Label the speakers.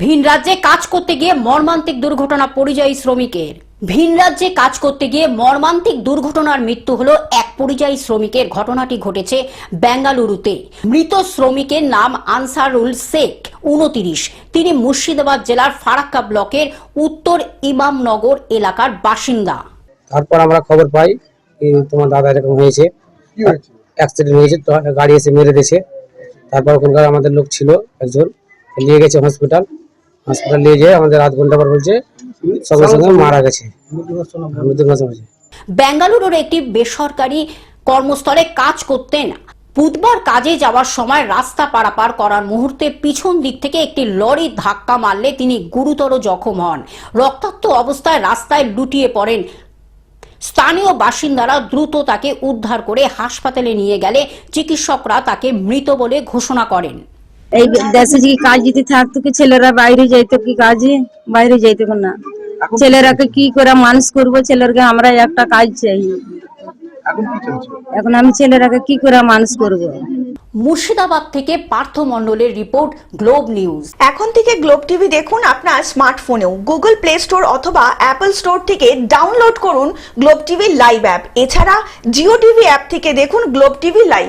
Speaker 1: ভিন রাজ্যে কাজ করতে গিয়ে মর্মান্তিক দুর্ঘটনা পরিযায়ী শ্রমিকের। ভিন রাজ্যে কাজ করতে গিয়ে মর্মান্তিক দুর্ঘটনার মৃত্যু হলো এক পরিযায়ী শ্রমিকের। ঘটনাটি ঘটেছে বেঙ্গালুরুতে। মৃত শ্রমিকের নাম আনসারুল শেখ, 29। তিনি মুর্শিদাবাদ জেলার ফারাক্কা ব্লকের উত্তর ইমামনগর এলাকার বাসিন্দা।
Speaker 2: তারপর আমরা খবর পাই তোমার দাদা এরকম হয়েছে, অ্যাক্সিডেন্ট হয়েছে, গাড়ি এসে মেরে দিয়েছে। তারপর ওখানকার আমাদের লোক ছিল একজন, নিয়ে গেছে হসপিটাল নিয়ে যেয়ে আমাদের আধ ঘন্টা পর বলছে সঙ্গে সঙ্গে মারা গেছে।
Speaker 1: বেঙ্গালুরুর একটি বেসরকারি কর্মস্থলে কাজ করতেন। বুধবার কাজে যাওয়ার সময় রাস্তা পারাপার করার মুহূর্তে পিছন দিক থেকে একটি লরি ধাক্কা মারলে তিনি গুরুতর জখম হন। রক্তাক্ত অবস্থায় রাস্তায় লুটিয়ে পড়েন। স্থানীয় বাসিন্দারা দ্রুত তাকে উদ্ধার করে হাসপাতালে নিয়ে গেলে চিকিৎসকরা তাকে মৃত বলে ঘোষণা করেন।
Speaker 3: এই দেশে কি কাজ যদি থাকতো কি ছেলেরা বাইরে যাইতো, কি কাজে বাইরে যাইতো না, ছেলেরাকে কি করে মানুষ করবো? ছেলেরকে আমরা একটা কাজ চাই, এখন আমি ছেলেরাকে কি করে মানুষ করব?
Speaker 1: মুর্শিদাবাদ থেকে পার্থ মণ্ডলের রিপোর্ট, গ্লোব নিউজ।
Speaker 4: এখন থেকে গ্লোব টিভি দেখুন আপনার স্মার্টফোনেও। গুগল প্লে স্টোর অথবা অ্যাপল স্টোর থেকে ডাউনলোড করুন গ্লোব টিভি লাইভ অ্যাপ। এছাড়া জিও টিভি অ্যাপ থেকে দেখুন গ্লোব টিভি লাইভ।